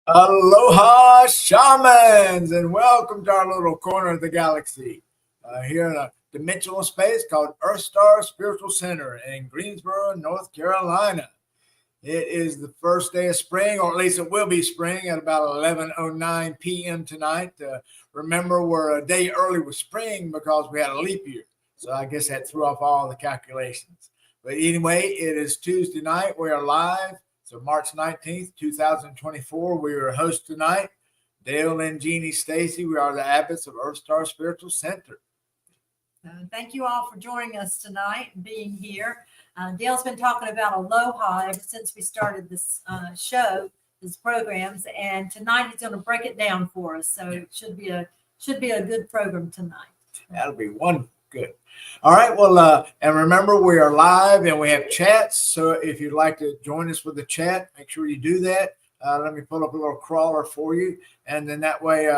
Aloha, shamans, and welcome to our little corner of the galaxy here in a dimensional space called EarthStar Spiritual Center in Greensboro, North Carolina. It is the first day of spring, or at least it will be spring at about 11:09 p.m. tonight. Remember, we're a day early with spring because we had a leap year. So I guess that threw off all the calculations. But anyway, it is Tuesday night. We are live. So March 19th, 2024, we are host tonight. Dale and Jeanne, Stacy, we are the Abbots of EarthStar Spiritual Center. Thank you all for joining us tonight and being here. Dale's been talking about Aloha ever since we started this show, these programs, and tonight he's going to break it down for us. So it should be a good program tonight. That'll be one good. All right. Well, and remember, we are live and we have chats. So if you'd like to join us with the chat, make sure you do that. Let me pull up a little crawler for you. And then that way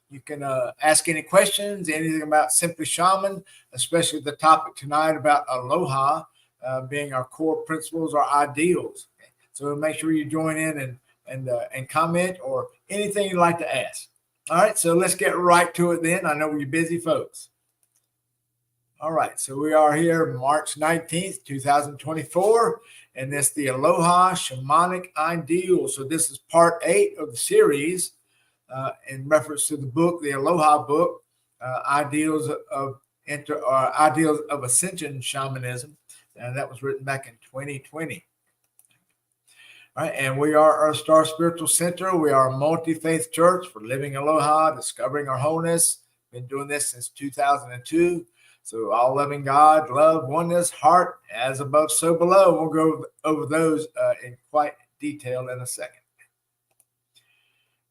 you can ask any questions, anything about Simply Shaman, especially the topic tonight about Aloha being our core principles or ideals. So make sure you join in and comment or anything you'd like to ask. All right. So let's get right to it then. I know you're busy folks. All right, so we are here March 19th, 2024, and that's the Aloha Shamanic Ideals. So this is part 8 of the series in reference to the book, the Aloha book, Ideals of Ascension Shamanism, and that was written back in 2020. All right, and we are EarthStar Spiritual Center. We are a multi-faith church for living Aloha, discovering our wholeness. Been doing this since 2002. So all loving God, love, oneness, heart, as above, so below. We'll go over those in quite detail in a second.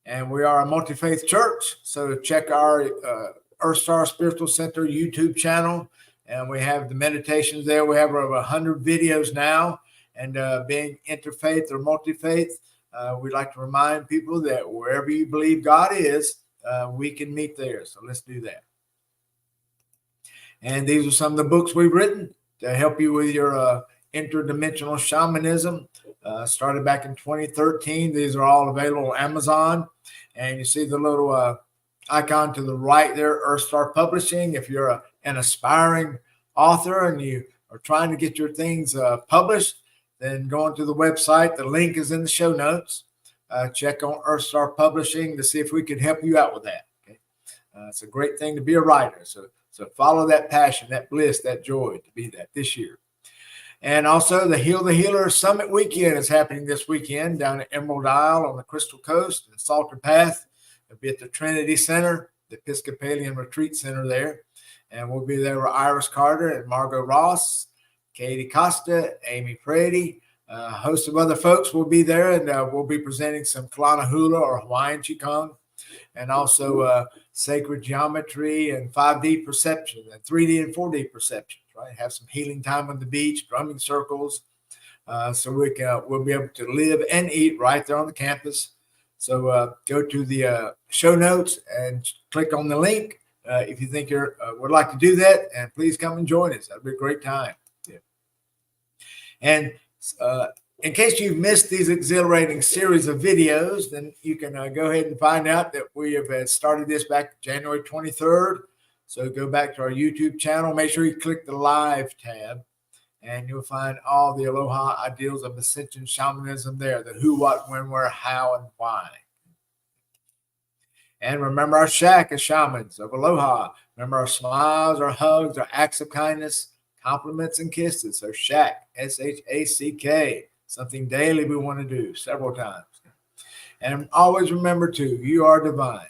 And we are a multi-faith church. So check our EarthStar Spiritual Center YouTube channel. And we have the meditations there. We have over 100 videos now. And being interfaith or multi-faith, we'd like to remind people that wherever you believe God is, we can meet there. So let's do that. And these are some of the books we've written to help you with your interdimensional shamanism. Started back in 2013. These are all available on Amazon. And you see the little icon to the right there, EarthStar Publishing. If you're an aspiring author and you are trying to get your things published, then go onto the website. The link is in the show notes. Check on EarthStar Publishing to see if we can help you out with that. Okay? It's a great thing to be a writer. So follow that passion, that bliss, that joy to be that this year. And also the Heal the Healer Summit Weekend is happening this weekend down at Emerald Isle on the Crystal Coast and Salter Path. It'll be at the Trinity Center, the Episcopalian Retreat Center there. And we'll be there with Iris Carter and Margot Ross, Katie Costa, Amy Prady, a host of other folks will be there. And we'll be presenting some Kalana Hula or Hawaiian Qigong. And also sacred geometry and 5D perception and 3D and 4D perceptions, right? Have some healing time on the beach, drumming circles. So we'll be able to live and eat right there on the campus. So go to the show notes and click on the link if you think you would like to do that. And please come and join us. That'll be a great time. Yeah. And in case you've missed these exhilarating series of videos, then you can go ahead and find out that we have started this back January 23rd. So go back to our YouTube channel. Make sure you click the live tab and you'll find all the Aloha ideals of Ascension Shamanism there. The who, what, when, where, how, and why. And remember our shack as shamans of Aloha. Remember our smiles, our hugs, our acts of kindness, compliments, and kisses. So shack, SHACK. Something daily we want to do several times. And always remember, too, you are divine.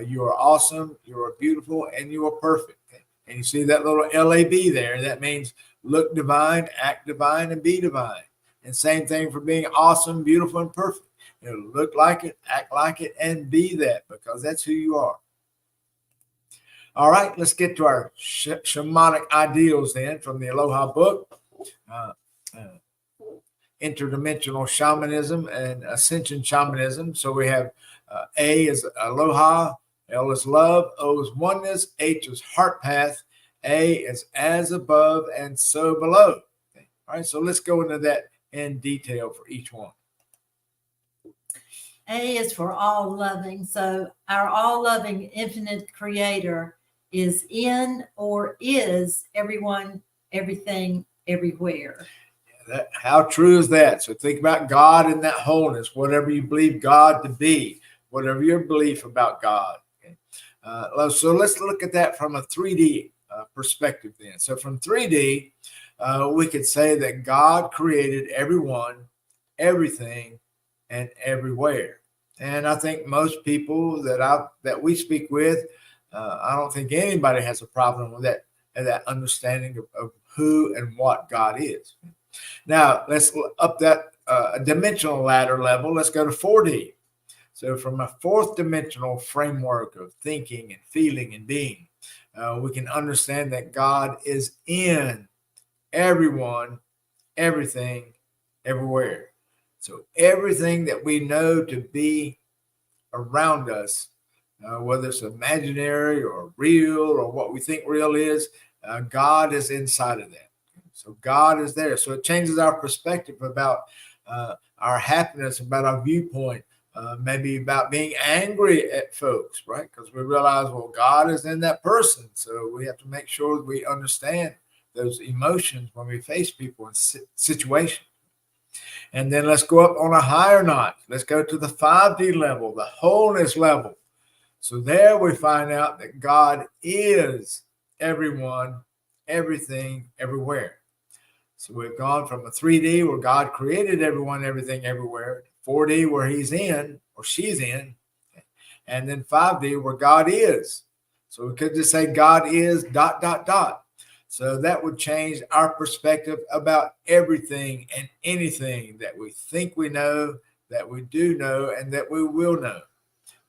You are awesome. You are beautiful. And you are perfect. And you see that little LAB there. That means look divine, act divine, and be divine. And same thing for being awesome, beautiful, and perfect. You know, look like it, act like it, and be that because that's who you are. All right, let's get to our shamanic ideals then from the Aloha book. Interdimensional shamanism and ascension shamanism. So we have A is aloha, L is love, O is oneness, H is heart path, A is as above and so below. All right, so let's go into that in detail for each one. A is for all loving. So our all loving infinite creator is in or is everyone, everything, everywhere. How true is that? So think about God in that wholeness, whatever you believe God to be, whatever your belief about God. Okay? So let's look at that from a 3D perspective then. So from 3D, we could say that God created everyone, everything, and everywhere. And I think most people that we speak with, I don't think anybody has a problem with that understanding of who and what God is. Now let's up that dimensional ladder level. Let's go to 4D. So from a fourth dimensional framework of thinking and feeling and being, we can understand that God is in everyone, everything, everywhere. So everything that we know to be around us, whether it's imaginary or real or what we think real is, God is inside of that. So God is there. So it changes our perspective about our happiness, about our viewpoint, maybe about being angry at folks, right? Because we realize, well, God is in that person. So we have to make sure that we understand those emotions when we face people in situations. And then let's go up on a higher notch. Let's go to the 5D level, the wholeness level. So there we find out that God is everyone, everything, everywhere. So we've gone from a 3D where God created everyone, everything, everywhere, 4D where he's in or she's in, and then 5D where God is. So we could just say God is ... So that would change our perspective about everything and anything that we think we know, that we do know, and that we will know.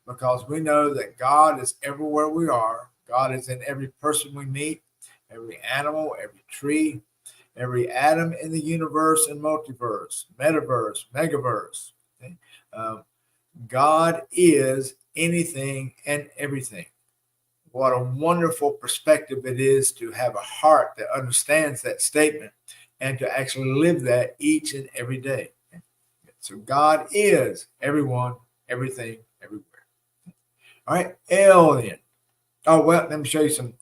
Because we know that God is everywhere we are. God is in every person we meet, every animal, every tree, every atom in the universe and multiverse, metaverse, megaverse. Okay? God is anything and everything. What a wonderful perspective it is to have a heart that understands that statement and to actually live that each and every day. So God is everyone, everything, everywhere. All right, alien. Oh, well, let me show you some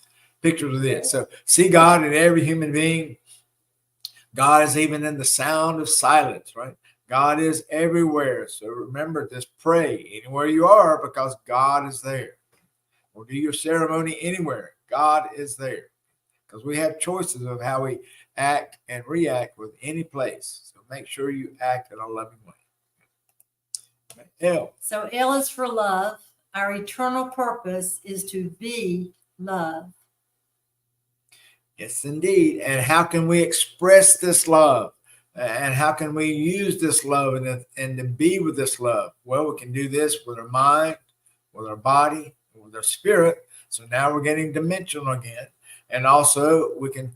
pictures of this. So see God in every human being. God is even in the sound of silence, right? God is everywhere. So remember, just pray anywhere you are because God is there. Or do your ceremony anywhere. God is there. Because we have choices of how we act and react with any place. So make sure you act in a loving way. L. So L is for love. Our eternal purpose is to be love. Yes, indeed. And how can we express this love? And how can we use this love and to be with this love? Well, we can do this with our mind, with our body, with our spirit. So now we're getting dimensional again. And also we can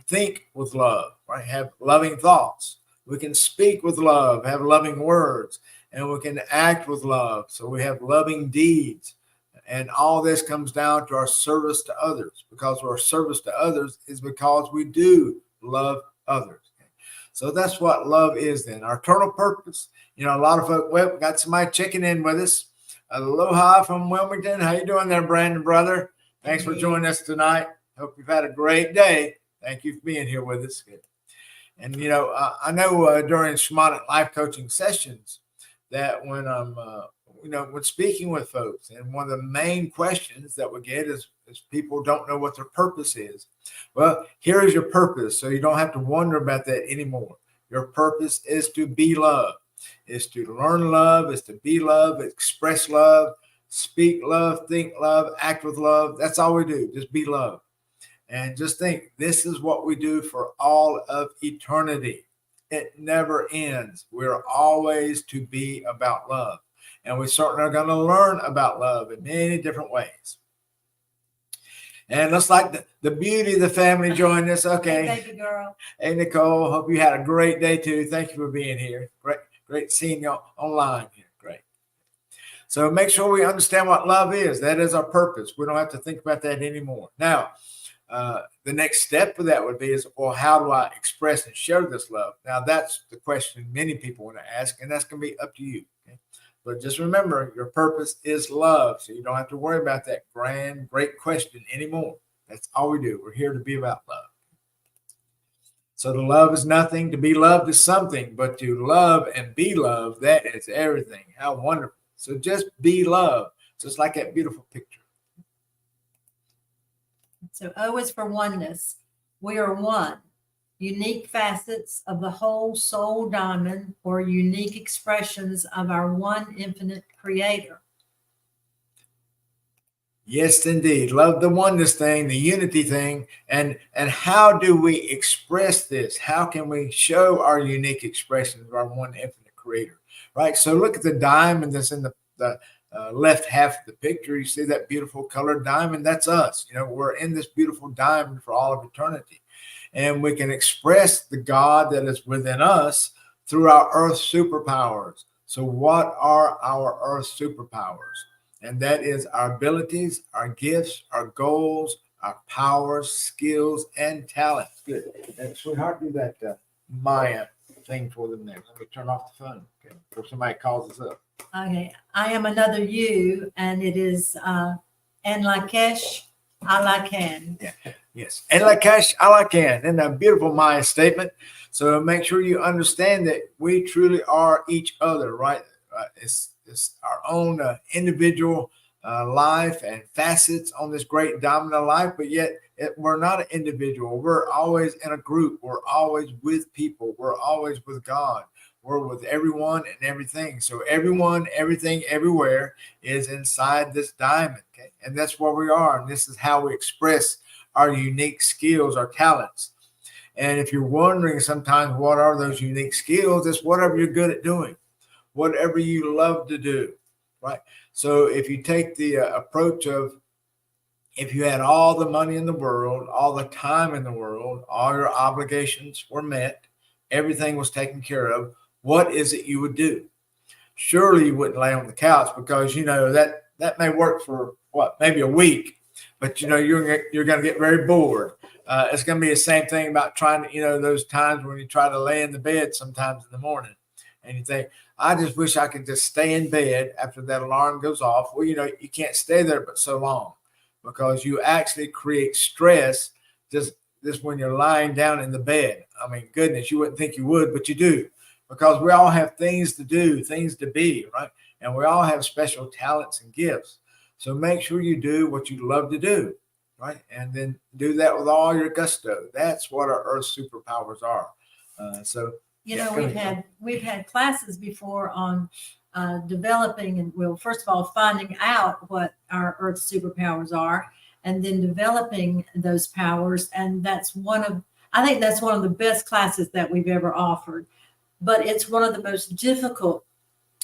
think with love, right? Have loving thoughts. We can speak with love, have loving words, and we can act with love. So we have loving deeds. And all this comes down to our service to others, because our service to others is because we do love others. So that's what love is then. Our eternal purpose. You know, a lot of folks, well, we got somebody checking in with us. Aloha from Wilmington. How you doing there, Brandon, brother? Thanks for joining us tonight. Hope you've had a great day. Thank you for being here with us. And, you know, I know during shamanic life coaching sessions that when I'm when speaking with folks, and one of the main questions that we get is people don't know what their purpose is. Well, here is your purpose, so you don't have to wonder about that anymore. Your purpose is to be love, is to learn love, is to be love, express love, speak love, think love, act with love. That's all we do, just be love. And just think, this is what we do for all of eternity. It never ends. We're always to be about love. And we certainly are going to learn about love in many different ways. And looks like the beauty of the family joined us. Okay. Hey, baby girl. Hey, Nicole. Hope you had a great day too. Thank you for being here. Great seeing you online here. Great. So make sure we understand what love is. That is our purpose. We don't have to think about that anymore. Now, the next step of that would be is, well, how do I express and share this love? Now, that's the question many people want to ask, and that's going to be up to you. Okay? But just remember, your purpose is love, so you don't have to worry about that grand, great question anymore. That's all we do. We're here to be about love. So to love is nothing, to be loved is something, but to love and be loved, that is everything. How wonderful. So just be loved, just like that beautiful picture. So O is for oneness. We are one. Unique facets of the whole soul diamond, or unique expressions of our one infinite creator. Yes, indeed. Love the oneness thing, the unity thing. And how do we express this? How can we show our unique expression of our one infinite creator? Right. So look at the diamond that's in the left half of the picture. You see that beautiful colored diamond? That's us. You know, we're in this beautiful diamond for all of eternity. And we can express the God that is within us through our earth superpowers. So what are our earth superpowers? And that is our abilities, our gifts, our goals, our powers, skills, and talents. Good. And sweetheart, do that Maya thing for them there. Let me turn off the phone, okay, before somebody calls us up. Okay. I am another you, and it is A.L.O.H.A, A.L.O.H.A. Yeah. Yes. A.L.O.H.A, A.L.O.H.A. And a beautiful Maya statement. So make sure you understand that we truly are each other, right? It's our own individual life and facets on this great diamond of life, but yet we're not an individual. We're always in a group. We're always with people. We're always with God. We're with everyone and everything. So everyone, everything, everywhere is inside this diamond. Okay? And that's where we are. And this is how we express our unique skills, our talents. And if you're wondering sometimes what are those unique skills, it's whatever you're good at doing, whatever you love to do, right? So if you take the approach of, if you had all the money in the world, all the time in the world, all your obligations were met, everything was taken care of, what is it you would do? Surely you wouldn't lay on the couch, because you know that may work for what, maybe a week, but you know you're going to get very bored. It's going to be the same thing about trying to, you know, those times when you try to lay in the bed sometimes in the morning and you think, I just wish I could just stay in bed after that alarm goes off. Well, you know, you can't stay there but so long, because you actually create stress just when you're lying down in the bed. I mean, goodness, you wouldn't think you would, but you do, because we all have things to do, things to be, right? And we all have special talents and gifts. So make sure you do what you love to do, right? And then do that with all your gusto. That's what our earth superpowers are. You know, we've had classes before on developing and, well, first of all, finding out what our earth superpowers are, and then developing those powers. And I think that's one of the best classes that we've ever offered. But it's one of the most difficult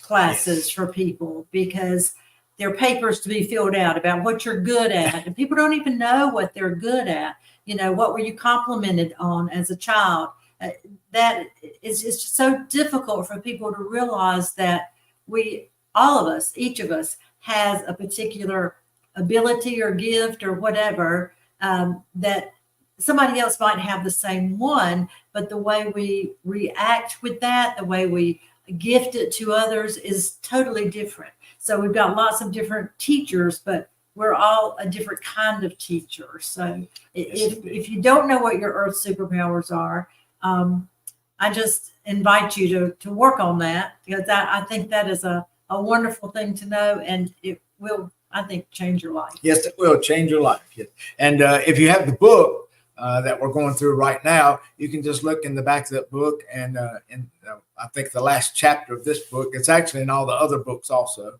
classes for people, because there are papers to be filled out about what you're good at, and people don't even know what they're good at. You know, what were you complimented on as a child? That is just so difficult for people to realize that all of us, each of us, has a particular ability or gift or whatever, that somebody else might have the same one, but the way we react with that, the way we gift it to others is totally different. So we've got lots of different teachers, but we're all a different kind of teacher. So if you don't know what your earth superpowers are, I just invite you to work on that, because I think that is a wonderful thing to know, and it will, I think, change your life. Yes, it will change your life. Yes. And if you have the book that we're going through right now, you can just look in the back of that book, and I think the last chapter of this book, it's actually in all the other books also,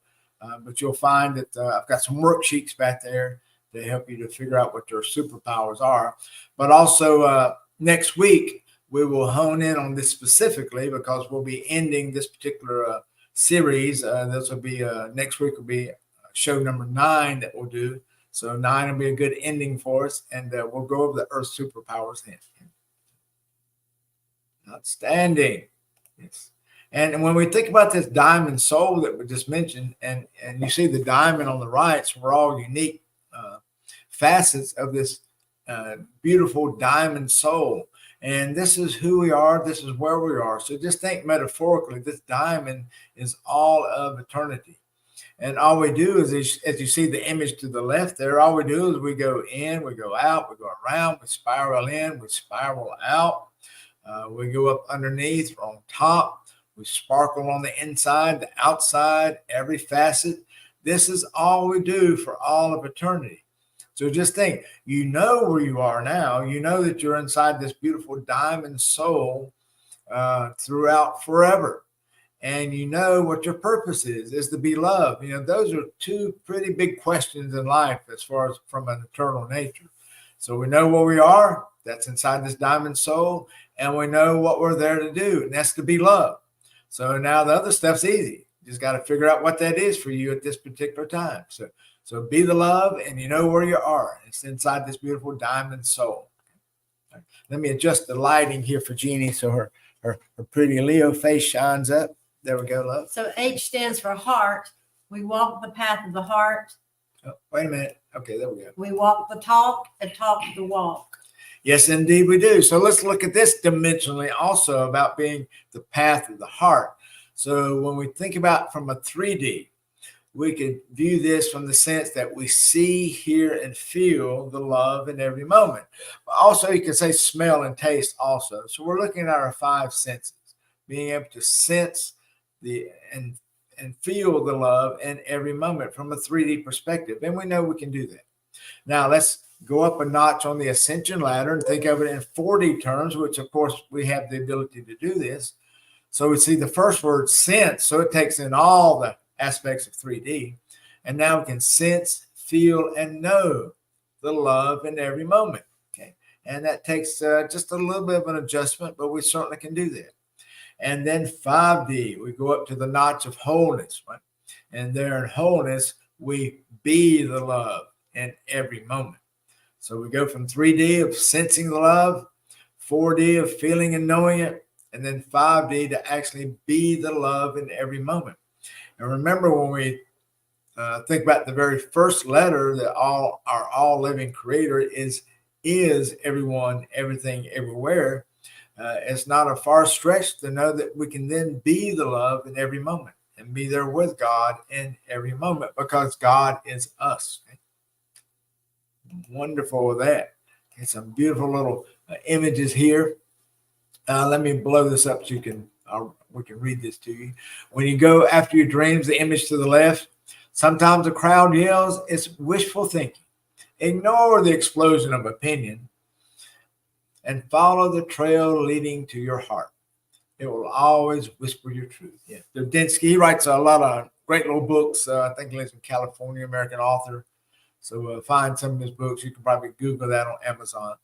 but you'll find that I've got some worksheets back there to help you to figure out what your superpowers are. But also next week, we will hone in on this specifically, because we'll be ending this particular series. This will be next week will be show number 9 that we'll do. So 9 will be a good ending for us, and we'll go over the earth superpowers then. Outstanding. Yes. And when we think about this diamond soul that we just mentioned, and you see the diamond on the right, so we're all unique facets of this beautiful diamond soul. And this is who we are. This is where we are. So just think metaphorically, this diamond is all of eternity. And all we do is, as you see the image to the left there, all we do is we go in, we go out, we go around, we spiral in, we spiral out. We go up underneath or on top. We sparkle on the inside, the outside, every facet. This is all we do for all of eternity. So just think, you know where you are now. You know that you're inside this beautiful diamond soul throughout forever. And you know what your purpose is to be loved. You know, those are two pretty big questions in life as far as from an eternal nature. So we know where we are. That's inside this diamond soul. And we know what we're there to do, and that's to be loved. So now the other stuff's easy. You just got to figure out what that is for you at this particular time. So be the love, and you know where you are. It's inside this beautiful diamond soul. Okay. Let me adjust the lighting here for Jeannie so her pretty Leo face shines up. There we go, love. So H stands for heart. We walk the path of the heart. Oh, wait a minute. Okay, there we go. We walk the talk and talk the walk. Yes, indeed we do. So let's look at this dimensionally also about being the path of the heart. So when we think about from a 3D, we could view this from the sense that we see, hear, and feel the love in every moment. Also, you can say smell and taste also. So we're looking at our 5 senses, being able to sense and feel the love in every moment from a 3D perspective. And we know we can do that. Now let's go up a notch on the ascension ladder and think of it in 4D terms, which of course we have the ability to do this. So we see the first word, sense. So it takes in all the aspects of 3D. And now we can sense, feel, and know the love in every moment. Okay. And that takes just a little bit of an adjustment, but we certainly can do that. And then 5D, we go up to the notch of wholeness, right? And there in wholeness, we be the love in every moment. So we go from 3D of sensing the love, 4D of feeling and knowing it, and then 5D to actually be the love in every moment. And remember, when we think about the very first letter, that our all living creator is everyone, everything, everywhere. It's not a far stretch to know that we can then be the love in every moment and be there with God in every moment, because God is us. Okay? Wonderful with that. Okay, some beautiful little images here. Let me blow this up so we can read this to you. When you go after your dreams, the image to the left, sometimes the crowd yells, it's wishful thinking. Ignore the explosion of opinion and follow the trail leading to your heart. It will always whisper your truth. Yeah. Dudinsky, he writes a lot of great little books. I think he lives in California, American author. So find some of his books. You can probably Google that on Amazon.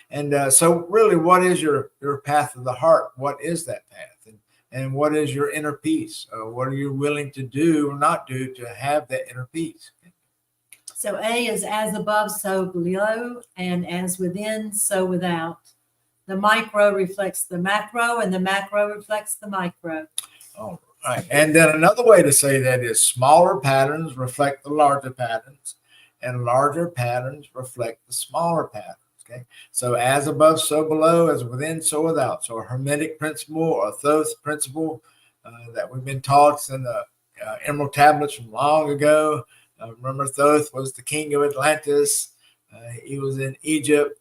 And so really, what is your path of the heart? What is that path? And what is your inner peace? What are you willing to do or not do to have that inner peace? So A is as above, so below, and as within, so without. The micro reflects the macro, and the macro reflects the micro. All right. And then another way to say that is smaller patterns reflect the larger patterns, and larger patterns reflect the smaller patterns. Okay. So as above, so below, as within, so without. So a Hermetic principle or a Thoth principle that we've been taught in the Emerald tablets from long ago. Remember, Thoth was the king of Atlantis. He was in Egypt,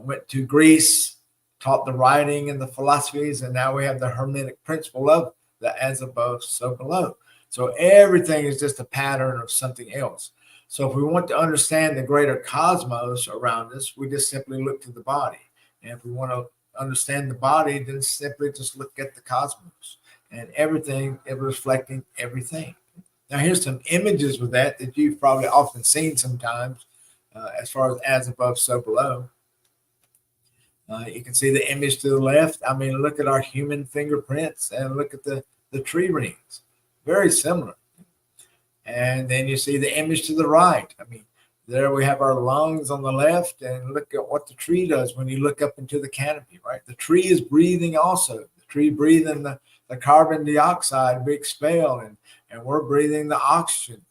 went to Greece, taught the writing and the philosophies, and now we have the Hermetic principle of the as above, so below. So everything is just a pattern of something else. So if we want to understand the greater cosmos around us, we just simply look to the body. And if we want to understand the body, then simply just look at the cosmos. And everything is reflecting everything. Now, here's some images with that you've probably often seen sometimes as far as above, so below. You can see the image to the left. I mean, look at our human fingerprints and look at the tree rings. Very similar. And then you see the image to the right. I mean, there we have our lungs on the left, and look at what the tree does when you look up into the canopy, right? The tree is breathing also. The tree breathing the carbon dioxide we expel, and we're breathing the oxygen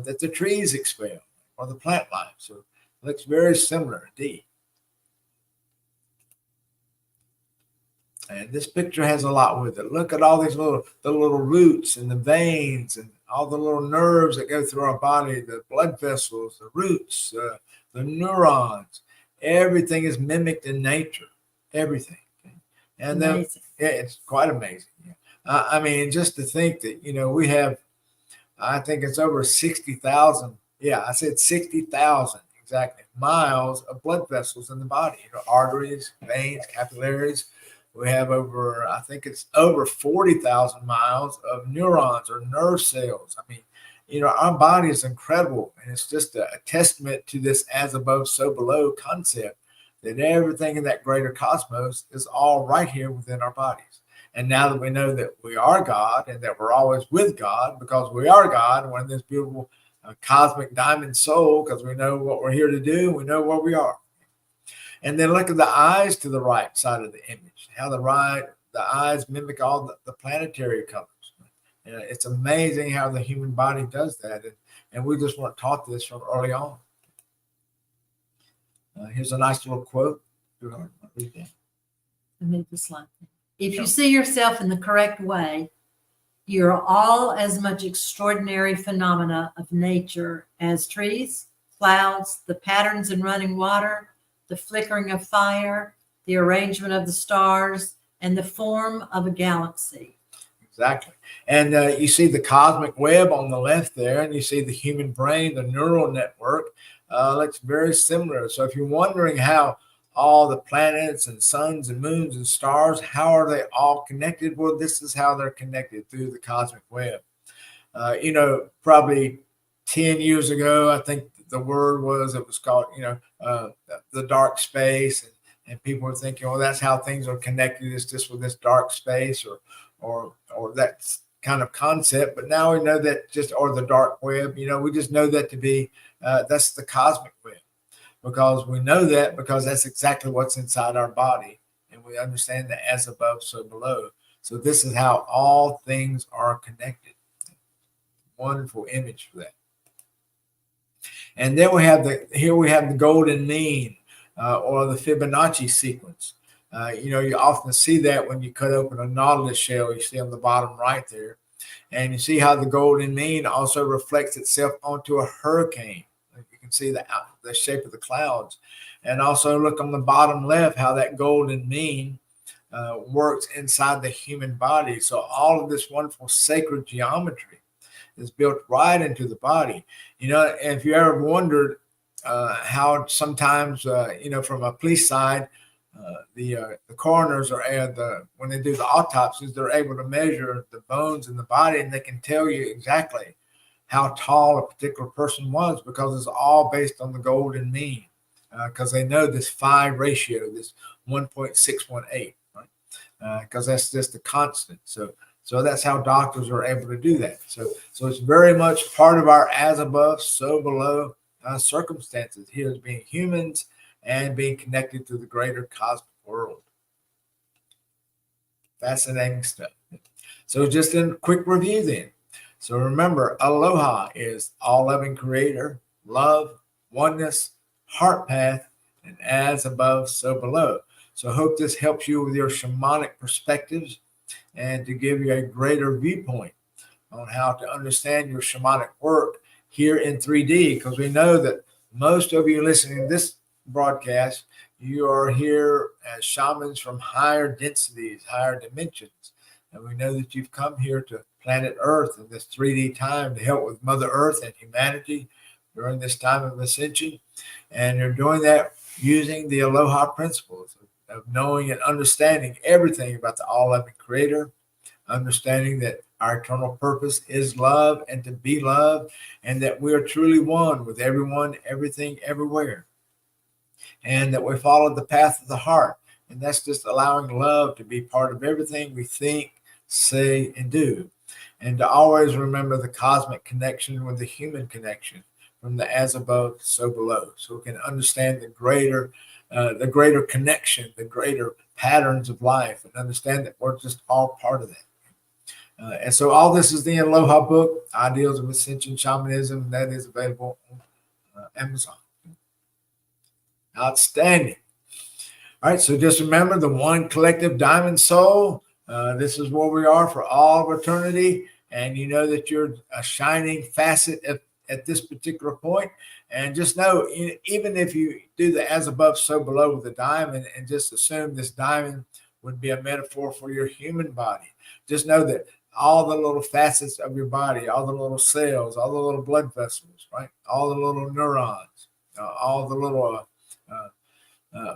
that the trees expel, or the plant life. So it looks very similar indeed. And this picture has a lot with it. Look at all these the little roots and the veins and all the little nerves that go through our body, the blood vessels, the roots, the neurons. Everything is mimicked in nature. Everything. And then it's quite amazing. I mean, just to think that, we have, I think it's over 60,000. Yeah, I said 60,000 exactly miles of blood vessels in the body, arteries, veins, capillaries. We have over, I think it's over 40,000 miles of neurons or nerve cells. I mean, our body is incredible. And it's just a testament to this as above, so below concept that everything in that greater cosmos is all right here within our bodies. And now that we know that we are God and that we're always with God because we are God, and we're in this beautiful cosmic diamond soul because we know what we're here to do, we know where we are. And then look at the eyes to the right side of the image, how the eyes mimic all the planetary colors. It's amazing how the human body does that. And we just weren't taught this from early on. Here's a nice little quote. I made this line. If you see yourself in the correct way, you're all as much extraordinary phenomena of nature as trees, clouds, the patterns in running water, the flickering of fire, the arrangement of the stars, and the form of a galaxy. Exactly. And you see the cosmic web on the left there, and you see the human brain, the neural network. Looks very similar. So if you're wondering how all the planets and suns and moons and stars, how are they all connected? Well, this is how they're connected through the cosmic web. Probably 10 years ago, I think the word was, it was called, the dark space. And people were thinking, well, that's how things are connected. It's just with this dark space or that kind of concept. But now we know that or the dark web, we just know that to be, that's the cosmic web. Because we know that because that's exactly what's inside our body. And we understand that as above, so below. So this is how all things are connected. Wonderful image for that. And then we have the golden mean or the Fibonacci sequence. You often see that when you cut open a nautilus shell, you see on the bottom right there. And you see how the golden mean also reflects itself onto a hurricane. You can see the shape of the clouds. And also look on the bottom left how that golden mean works inside the human body. So all of this wonderful sacred geometry is built right into the body. If you ever wondered how sometimes, from a police side, the coroners when they do the autopsies, they're able to measure the bones in the body, and they can tell you exactly how tall a particular person was because it's all based on the golden mean. Because they know this phi ratio, this 1.618, right? Because that's just a constant. So that's how doctors are able to do that. So it's very much part of our as above, so below circumstances here as being humans and being connected to the greater cosmic world. Fascinating stuff. So just a quick review then. So remember, Aloha is all-loving creator, love, oneness, heart path, and as above, so below. So I hope this helps you with your shamanic perspectives and to give you a greater viewpoint on how to understand your shamanic work here in 3D, because we know that most of you listening to this broadcast, you are here as shamans from higher densities, higher dimensions. And we know that you've come here to planet Earth in this 3D time to help with Mother Earth and humanity during this time of ascension. And you're doing that using the Aloha principles of knowing and understanding everything about the all-loving creator, understanding that our eternal purpose is love and to be loved, and that we are truly one with everyone, everything, everywhere. And that we follow the path of the heart. And that's just allowing love to be part of everything we think, say, and do. And to always remember the cosmic connection with the human connection from the as above, so below. So we can understand the greater connection, the greater patterns of life, and understand that we're just all part of that. And so all this is the Aloha book, Ideals of Ascension, Shamanism, and that is available on Amazon. Outstanding. All right, so just remember the one collective diamond soul. This is where we are for all of eternity. And you know that you're a shining facet at this particular point. And just know, even if you do the as above, so below with the diamond, and just assume this diamond would be a metaphor for your human body, just know that all the little facets of your body, all the little cells, all the little blood vessels, right? All the little neurons, all the little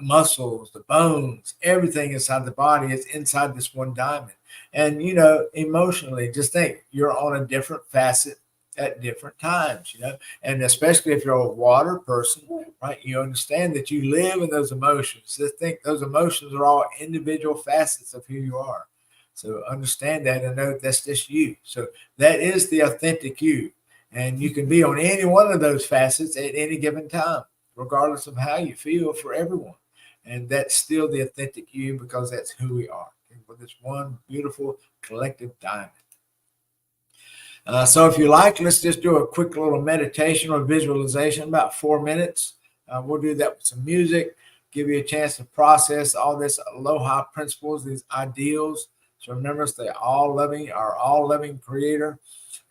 muscles, the bones, everything inside the body is inside this one diamond. And, emotionally, just think you're on a different facet at different times, and especially if you're a water person, right? You understand that you live in those emotions. Just think those emotions are all individual facets of who you are. So understand that and know that's just you. So that is the authentic you. And you can be on any one of those facets at any given time, regardless of how you feel for everyone. And that's still the authentic you because that's who we are. With this one beautiful collective diamond. So if you like, let's just do a quick little meditation or visualization, about 4 minutes. We'll do that with some music, give you a chance to process all this aloha principles, these ideals. So remember, it's the our all loving creator.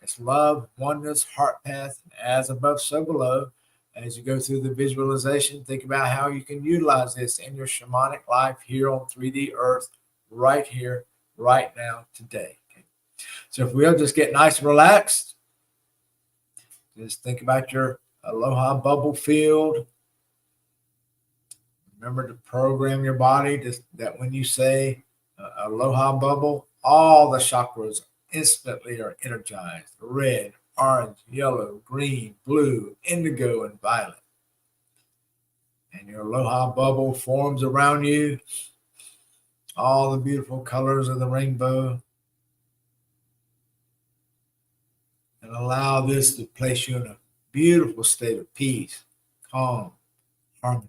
It's love, oneness, heart path, as above, so below. As you go through the visualization, think about how you can utilize this in your shamanic life here on 3D Earth, right here, right now, today. Okay? So if we'll just get nice and relaxed, just think about your aloha bubble field. Remember to program your body that when you say aloha bubble, all the chakras instantly are energized: red, orange, yellow, green, blue, indigo, and violet. And your aloha bubble forms around you, all the beautiful colors of the rainbow. And allow this to place you in a beautiful state of peace, calm, harmony.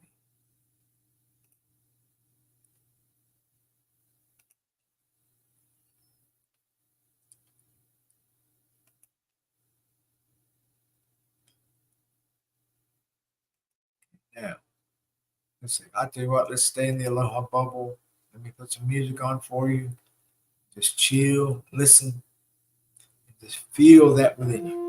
Now, let's see. I tell you what, let's stay in the aloha bubble. Let me put some music on for you. Just chill, listen, and just feel that within you.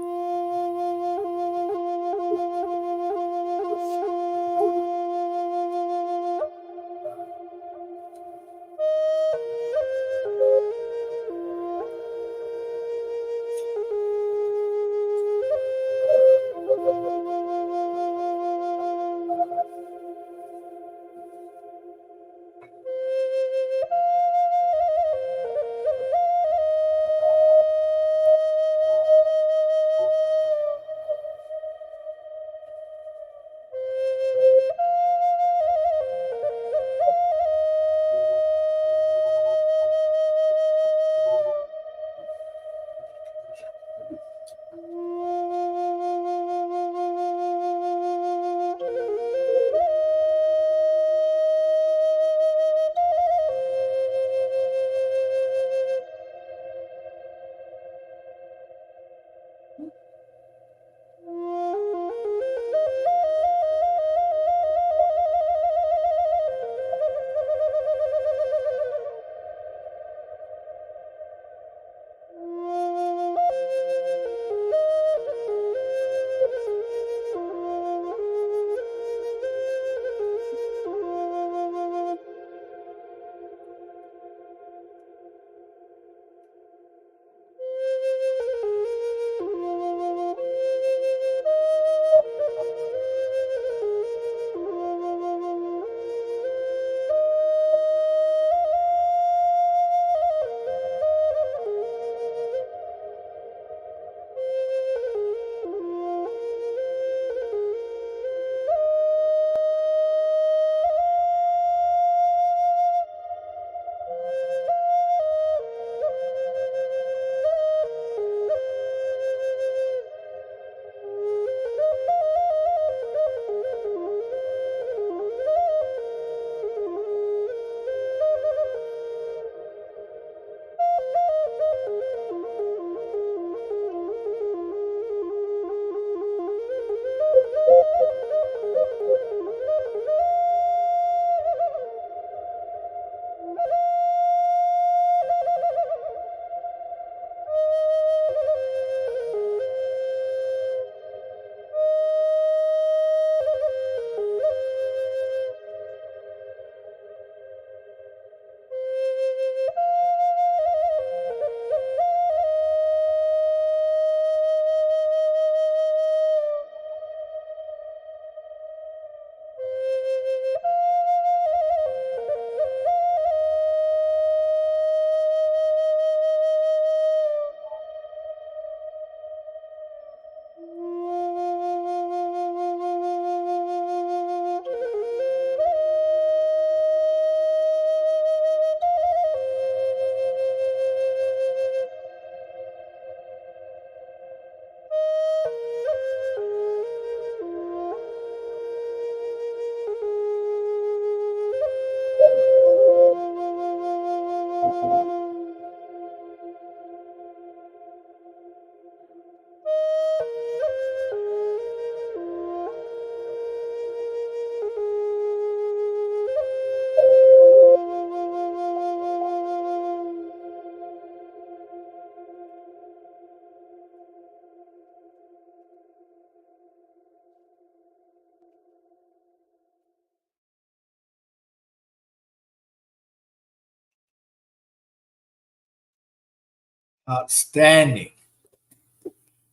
Outstanding.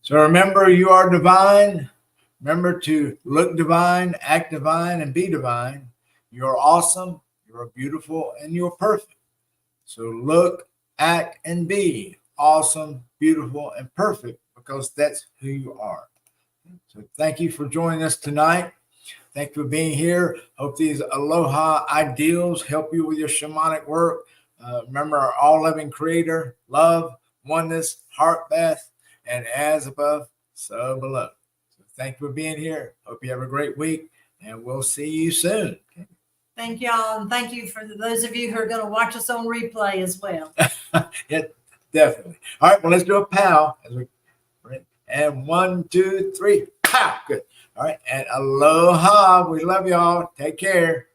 So remember, you are divine. Remember to look divine, act divine, and be divine. You're awesome, you're beautiful, and you're perfect. So look, act, and be awesome, beautiful, and perfect, because that's who you are. So thank you for joining us tonight. Thank you for being here. Hope these Aloha ideals help you with your shamanic work. Remember our all-loving creator, love, oneness, heart bath, and as above, so below. So thank you for being here. Hope you have a great week, and we'll see you soon. Thank y'all. And thank you for those of you who are going to watch us on replay as well. Yeah, definitely. All right, well, let's do a pow. And 1, 2, 3, pow. Good. All right, and aloha. We love y'all. Take care.